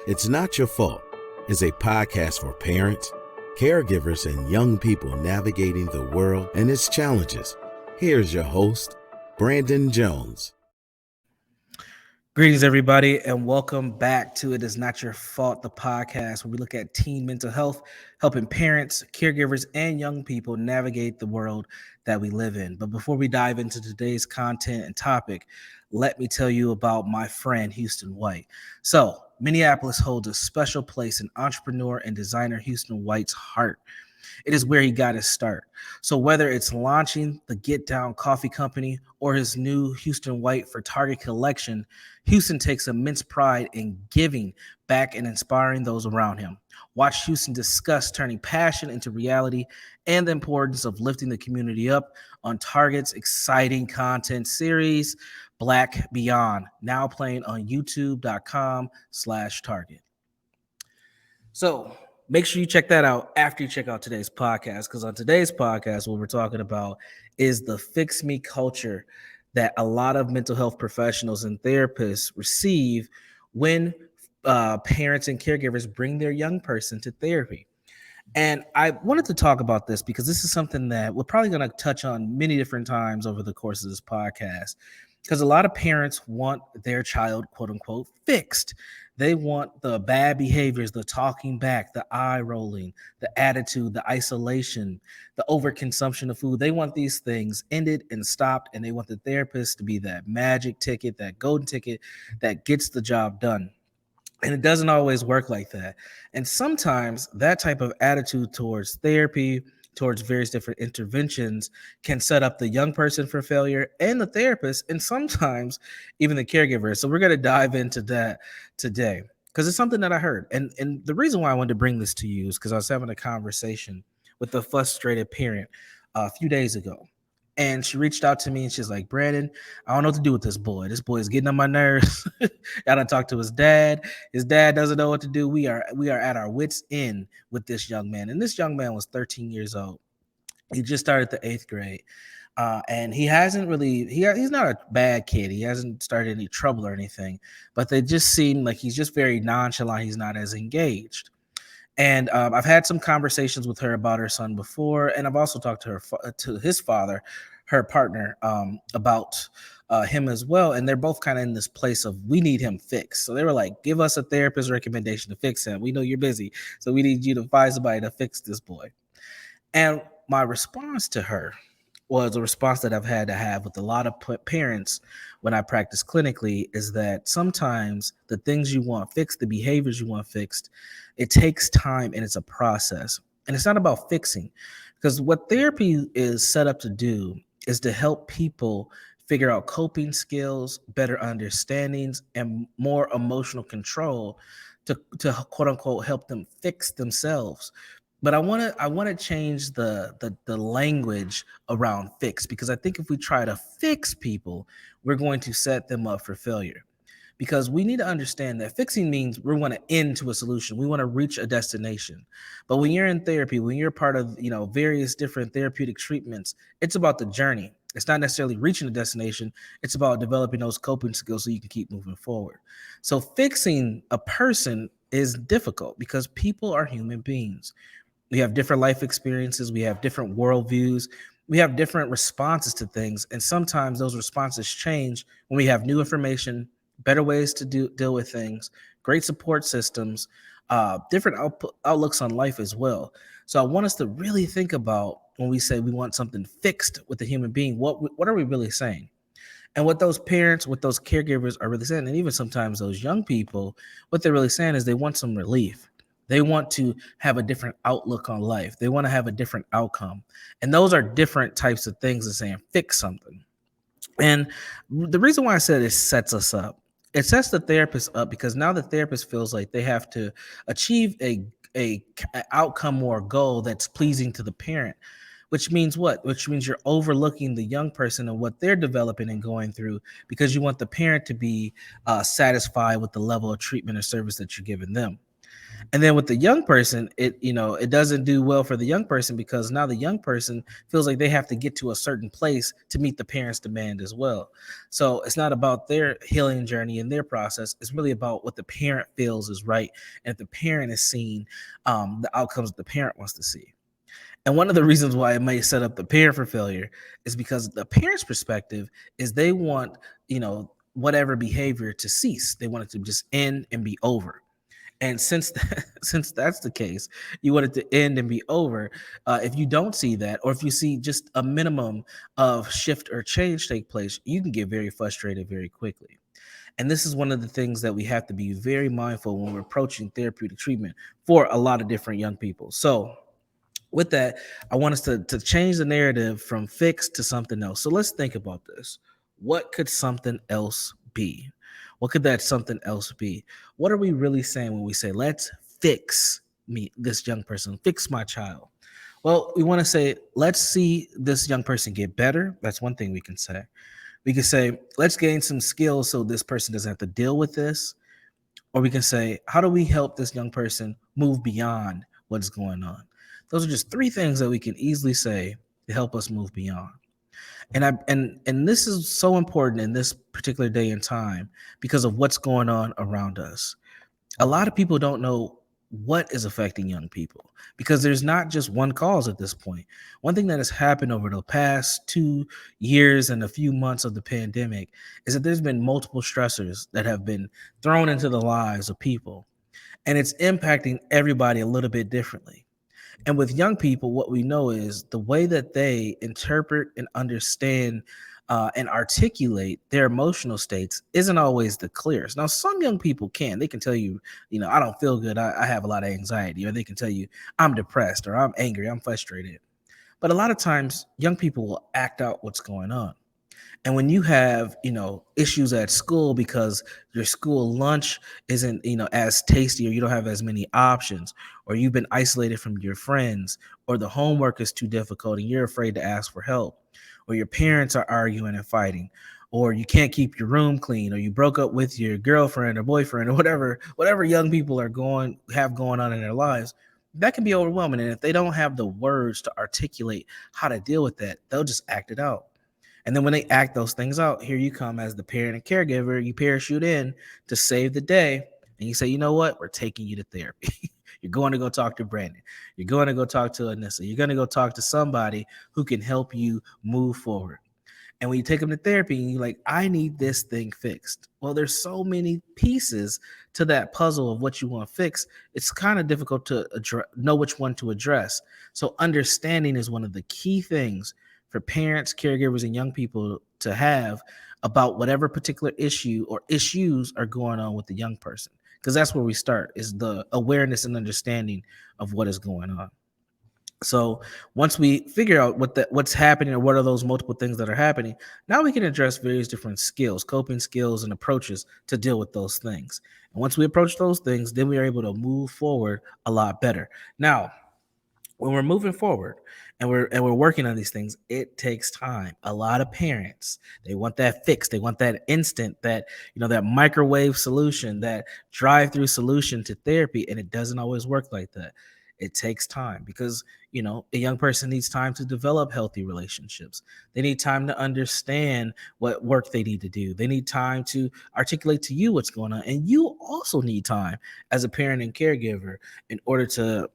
It's Not Your Fault is a podcast for parents, caregivers, and young people navigating the world and its challenges. Here's your host, Brandon Jones. Greetings, everybody, and welcome back to It Is Not Your Fault, the podcast where we look at teen mental health, helping parents, caregivers, and young people navigate the world that we live in. But before we dive into today's content and topic, let me tell you about my friend, Houston White. So, Minneapolis holds a special place in entrepreneur and designer Houston White's heart. It is where he got his start. So whether it's launching the Get Down Coffee Company or his new Houston White for Target collection, Houston takes immense pride in giving back and inspiring those around him. Watch Houston discuss turning passion into reality and the importance of lifting the community up on Target's exciting content series, Black Beyond, now playing on youtube.com/Target. So make sure you check that out after you check out today's podcast, because on today's podcast, what we're talking about is the fix me culture that a lot of mental health professionals and therapists receive when parents and caregivers bring their young person to therapy. And I wanted to talk about this because this is something that we're probably going to touch on many different times over the course of this podcast, because a lot of parents want their child, quote unquote, fixed. They want the bad behaviors, the talking back, the eye rolling, the attitude, the isolation, the overconsumption of food. They want these things ended and stopped, and they want the therapist to be that magic ticket, that golden ticket that gets the job done. And it doesn't always work like that. And sometimes that type of attitude towards therapy, towards various different interventions, can set up the young person for failure and the therapist, and sometimes even the caregiver. So we're going to dive into that today because it's something that I heard. And the reason why I wanted to bring this to you is because I was having a conversation with a frustrated parent a few days ago. And she reached out to me and she's like, Brandon, I don't know what to do with this boy. This boy is getting on my nerves. I gotta talk to his dad. His dad doesn't know what to do. We are at our wits' end with this young man. And this young man was 13 years old. He just started the 8th grade. And he hasn't really, he's not a bad kid. He hasn't started any trouble or anything, but they just seem like he's just very nonchalant. He's not as engaged. And I've had some conversations with her about her son before, and I've also talked to her to his father, her partner, about him as well. And they're both kind of in this place of we need him fixed. So they were like, give us a therapist recommendation to fix him. We know you're busy, so we need you to find somebody to fix this boy. And my response to her was a response that I've had to have with a lot of parents when I practice clinically, is that sometimes the things you want fixed, the behaviors you want fixed, it takes time and it's a process. And it's not about fixing, because what therapy is set up to do is to help people figure out coping skills, better understandings, and more emotional control to quote unquote help them fix themselves. But I want to change the language around fix, because I think if we try to fix people, we're going to set them up for failure. Because we need to understand that fixing means we want to end to a solution. We want to reach a destination. But when you're in therapy, when you're part of various different therapeutic treatments, it's about the journey. It's not necessarily reaching the destination. It's about developing those coping skills so you can keep moving forward. So fixing a person is difficult because people are human beings. We have different life experiences. We have different worldviews. We have different responses to things. And sometimes those responses change when we have new information, better ways to deal with things, great support systems, different outlooks on life as well. So I want us to really think about when we say we want something fixed with a human being, what are we really saying? And what those parents, what those caregivers are really saying, and even sometimes those young people, what they're really saying is they want some relief. They want to have a different outlook on life. They want to have a different outcome. And those are different types of things as saying fix something. And the reason why I said it sets us up, it sets the therapist up because now the therapist feels like they have to achieve a outcome or a goal that's pleasing to the parent. Which means what? Which means you're overlooking the young person and what they're developing and going through, because you want the parent to be satisfied with the level of treatment or service that you're giving them. And then with the young person, it doesn't do well for the young person because now the young person feels like they have to get to a certain place to meet the parents' demand as well. So it's not about their healing journey and their process. It's really about what the parent feels is right, and if the parent is seeing the outcomes that the parent wants to see. And one of the reasons why it may set up the parent for failure is because the parent's perspective is they want, whatever behavior to cease. They want it to just end and be over. And since that's the case, you want it to end and be over. If you don't see that, or if you see just a minimum of shift or change take place, you can get very frustrated very quickly. And this is one of the things that we have to be very mindful when we're approaching therapeutic treatment for a lot of different young people. So with that, I want us to change the narrative from fixed to something else. So let's think about this. What could something else be? What could that something else be? What are we really saying when we say, let's fix this young person, fix my child? Well, we want to say, let's see this young person get better. That's one thing we can say. We can say, let's gain some skills so this person doesn't have to deal with this. Or we can say, how do we help this young person move beyond what's going on? Those are just three things that we can easily say to help us move beyond. And this is so important in this particular day and time because of what's going on around us. A lot of people don't know what is affecting young people because there's not just one cause at this point. One thing that has happened over the past 2 years and a few months of the pandemic is that there's been multiple stressors that have been thrown into the lives of people, and it's impacting everybody a little bit differently. And with young people, what we know is the way that they interpret and understand and articulate their emotional states isn't always the clearest. Now, some young people can. They can tell you, I don't feel good. I have a lot of anxiety. Or they can tell you, I'm depressed or I'm angry. I'm frustrated. But a lot of times, young people will act out what's going on. And when you have, issues at school because your school lunch isn't, as tasty, or you don't have as many options, or you've been isolated from your friends, or the homework is too difficult and you're afraid to ask for help, or your parents are arguing and fighting, or you can't keep your room clean, or you broke up with your girlfriend or boyfriend, or whatever young people have going on in their lives, that can be overwhelming. And if they don't have the words to articulate how to deal with that, they'll just act it out. And then when they act those things out, here you come as the parent and caregiver, you parachute in to save the day. And you say, you know what? We're taking you to therapy. You're going to go talk to Brandon. You're going to go talk to Anissa. You're going to go talk to somebody who can help you move forward. And when you take them to therapy and you're like, I need this thing fixed. Well, there's so many pieces to that puzzle of what you want to fix. It's kind of difficult to know which one to address. So understanding is one of the key things for parents, caregivers, and young people to have about whatever particular issue or issues are going on with the young person. Because that's where we start, is the awareness and understanding of what is going on. So once we figure out what's happening or what are those multiple things that are happening, now we can address various different skills, coping skills, and approaches to deal with those things. And once we approach those things, then we are able to move forward a lot better. Now, when we're moving forward and we're working on these things, it takes time. A lot of parents, they want that fix. They want that instant, that that microwave solution, that drive-through solution to therapy, and it doesn't always work like that. It takes time because a young person needs time to develop healthy relationships. They need time to understand what work they need to do. They need time to articulate to you what's going on, and you also need time as a parent and caregiver in order to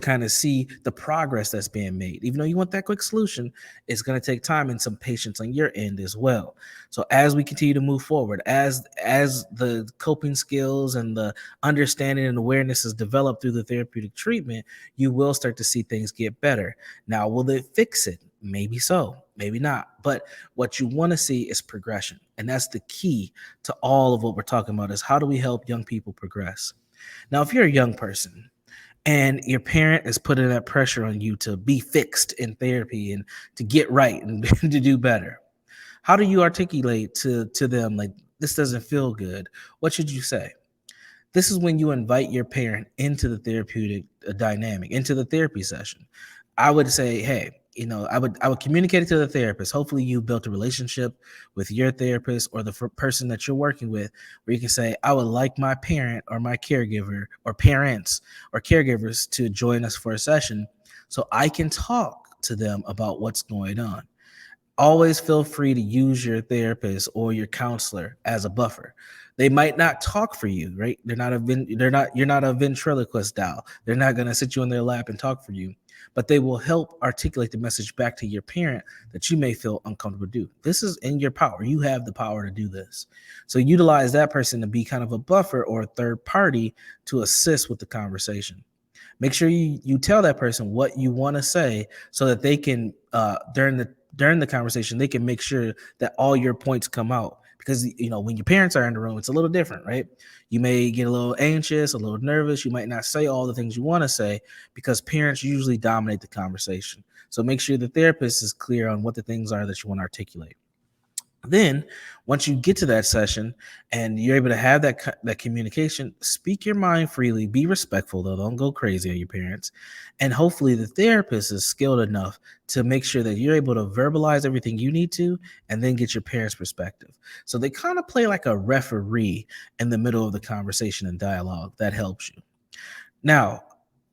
kind of see the progress that's being made. Even though you want that quick solution, it's going to take time and some patience on your end as well. So as we continue to move forward, as the coping skills and the understanding and awareness is developed through the therapeutic treatment, you will start to see things get better. Now, will it fix it? Maybe so, maybe not. But what you want to see is progression. And that's the key to all of what we're talking about, is how do we help young people progress? Now, if you're a young person and your parent is putting that pressure on you to be fixed in therapy and to get right and to do better, how do you articulate to them, like, this doesn't feel good? What should you say? This is when you invite your parent into the therapeutic dynamic, into the therapy session. I would say, hey, I would communicate it to the therapist. Hopefully you built a relationship with your therapist or the person that you're working with, where you can say, I would like my parent or my caregiver or parents or caregivers to join us for a session so I can talk to them about what's going on. Always feel free to use your therapist or your counselor as a buffer. They might not talk for you, right? You're not a ventriloquist doll. They're not going to sit you in their lap and talk for you, but they will help articulate the message back to your parent that you may feel uncomfortable to do. This is in your power. You have the power to do this. So utilize that person to be kind of a buffer or a third party to assist with the conversation. Make sure you tell that person what you want to say so that they can, during the conversation, they can make sure that all your points come out. Because, when your parents are in the room, it's a little different, right? You may get a little anxious, a little nervous. You might not say all the things you want to say because parents usually dominate the conversation. So make sure the therapist is clear on what the things are that you want to articulate. Then once you get to that session and you're able to have that communication, speak your mind freely, be respectful though, don't go crazy on your parents. And hopefully the therapist is skilled enough to make sure that you're able to verbalize everything you need to and then get your parents' perspective. So they kind of play like a referee in the middle of the conversation and dialogue. That helps you. Now,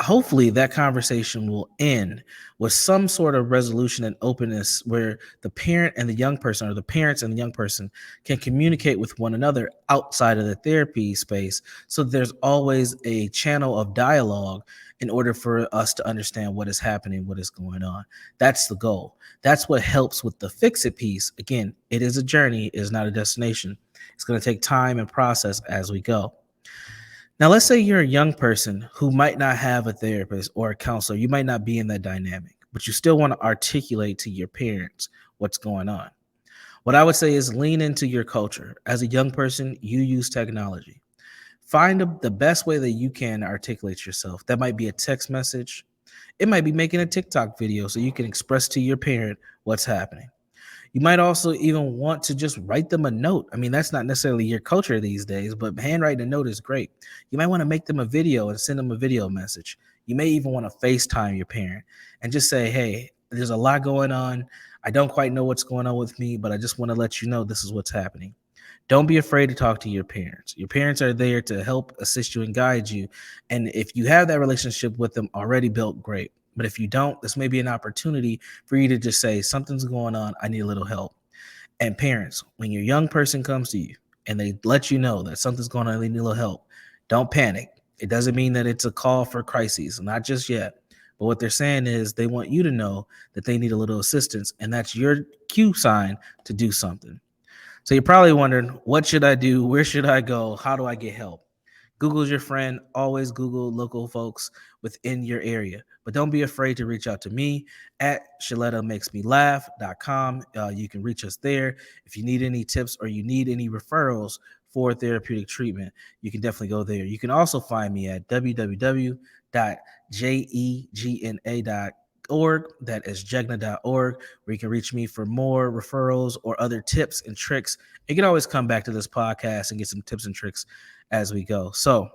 hopefully that conversation will end with some sort of resolution and openness where the parent and the young person, or the parents and the young person, can communicate with one another outside of the therapy space. So there's always a channel of dialogue in order for us to understand what is happening, what is going on. That's the goal. That's what helps with the fix it piece. Again, it is a journey, it is not a destination. It's going to take time and process as we go. Now, let's say you're a young person who might not have a therapist or a counselor. You might not be in that dynamic, but you still want to articulate to your parents what's going on. What I would say is lean into your culture. As a young person, you use technology. Find the best way that you can articulate yourself. That might be a text message. It might be making a TikTok video so you can express to your parent what's happening. You might also even want to just write them a note. I mean, that's not necessarily your culture these days, but handwriting a note is great. You might want to make them a video and send them a video message. You may even want to FaceTime your parent and just say, hey, there's a lot going on. I don't quite know what's going on with me, but I just want to let you know this is what's happening. Don't be afraid to talk to your parents. Your parents are there to help assist you and guide you. And if you have that relationship with them already built, great. But if you don't, this may be an opportunity for you to just say, something's going on, I need a little help. And parents, when your young person comes to you and they let you know that something's going on, they need a little help, don't panic. It doesn't mean that it's a call for crises, not just yet. But what they're saying is they want you to know that they need a little assistance, and that's your cue sign to do something. So you're probably wondering, what should I do? Where should I go? How do I get help? Google's your friend. Always Google local folks within your area. But don't be afraid to reach out to me at ShalettaMakesMeLaugh.com. You can reach us there. If you need any tips or you need any referrals for therapeutic treatment, you can definitely go there. You can also find me at www.jegna.org. That is jegna.org, where you can reach me for more referrals or other tips and tricks. You can always come back to this podcast and get some tips and tricks as we go. So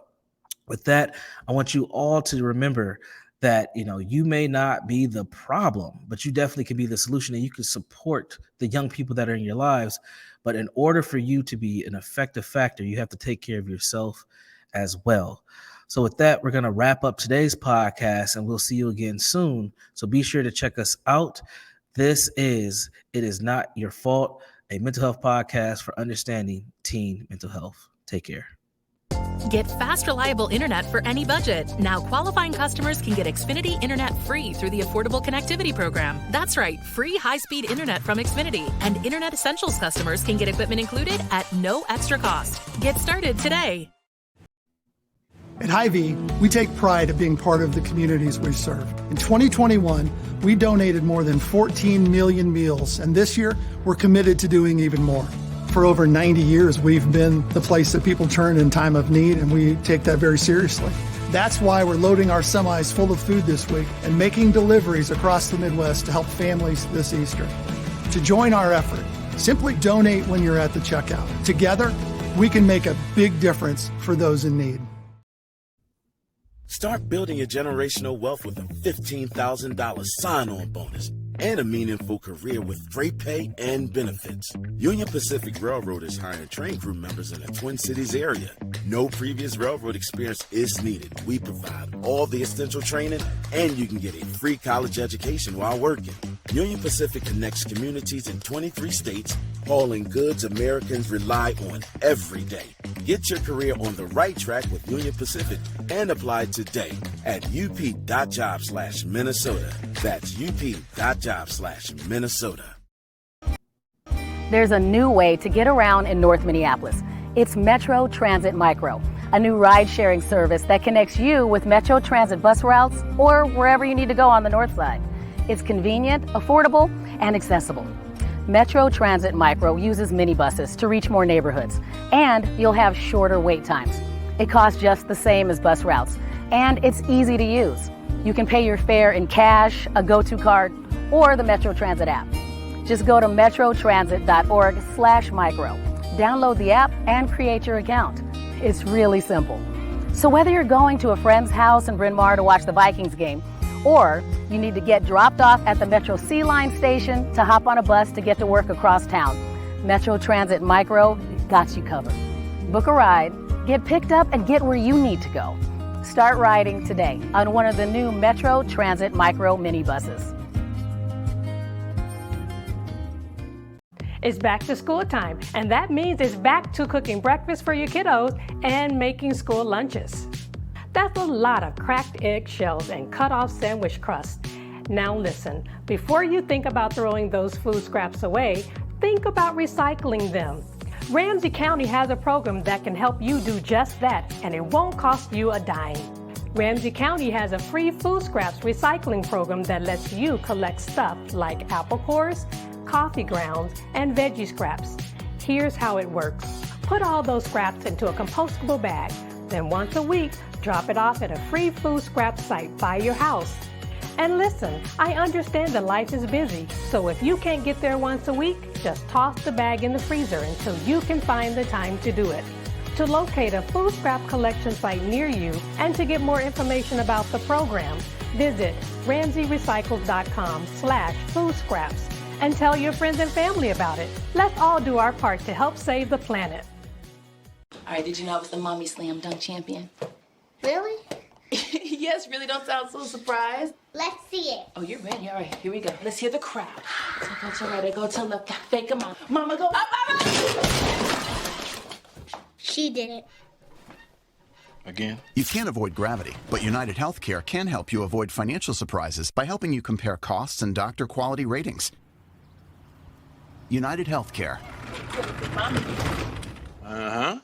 with that, I want you all to remember that, you may not be the problem, but you definitely can be the solution, and you can support the young people that are in your lives. But in order for you to be an effective factor, you have to take care of yourself as well. So with that, we're going to wrap up today's podcast, and we'll see you again soon. So be sure to check us out. This is It Is Not Your Fault, a mental health podcast for understanding teen mental health. Take care. Get fast, reliable internet for any budget. Now qualifying customers can get Xfinity Internet free through the Affordable Connectivity Program. That's right, free high-speed internet from Xfinity. And Internet Essentials customers can get equipment included at no extra cost. Get started today. At Hy-Vee, we take pride of being part of the communities we serve. In 2021, we donated more than 14 million meals, and this year, we're committed to doing even more. For over 90 years, we've been the place that people turn in time of need, and we take that very seriously. That's why we're loading our semis full of food this week and making deliveries across the Midwest to help families this Easter. To join our effort, simply donate when you're at the checkout. Together, we can make a big difference for those in need. Start building your generational wealth with a $15,000 sign-on bonus. and a meaningful career with great pay and benefits. Union Pacific Railroad is hiring train crew members in the Twin Cities area. No previous railroad experience is needed. We provide all the essential training, and you can get a free college education while working. Union Pacific connects communities in 23 states, hauling goods Americans rely on every day. Get your career on the right track with Union Pacific and apply today at up.jobs/Minnesota. That's up.jobs/Minnesota. There's a new way to get around in North Minneapolis. It's Metro Transit Micro, a new ride-sharing service that connects you with Metro Transit bus routes or wherever you need to go on the north side. It's convenient, affordable, and accessible. Metro Transit Micro uses minibuses to reach more neighborhoods, and you'll have shorter wait times. It costs just the same as bus routes, and it's easy to use. You can pay your fare in cash, a go-to card, or the Metro Transit app. Just go to metrotransit.org/micro. Download the app and create your account. It's really simple. So whether you're going to a friend's house in Bryn Mawr to watch the Vikings game, or you need to get dropped off at the Metro C Line station to hop on a bus to get to work across town, Metro Transit Micro got you covered. Book a ride, get picked up, and get where you need to go. Start riding today on one of the new Metro Transit Micro minibuses. It's back to school time, and that means it's back to cooking breakfast for your kiddos and making school lunches. That's a lot of cracked eggshells and cut-off sandwich crust. Now listen, before you think about throwing those food scraps away, think about recycling them. Ramsey County has a program that can help you do just that, and it won't cost you a dime. Ramsey County has a free food scraps recycling program that lets you collect stuff like apple cores, coffee grounds, and veggie scraps. Here's how it works. Put all those scraps into a compostable bag. Then once a week, drop it off at a free food scrap site by your house. And listen, I understand that life is busy, so if you can't get there once a week, just toss the bag in the freezer until you can find the time to do it. To locate a food scrap collection site near you and to get more information about the program, visit ramseyrecycles.com/food scraps and tell your friends and family about it. Let's all do our part to help save the planet. All right, did you know I was the Mommy Slam Dunk Champion? Really? Yes, really, don't sound so surprised. Let's see it. Oh, you're ready. All right, here we go. Let's hear the crowd. So go to right, go to left. Fake 'em out. Mama, go up, mama! She did it. Again? You can't avoid gravity, but United Healthcare can help you avoid financial surprises by helping you compare costs and doctor quality ratings. United Healthcare. Uh-huh.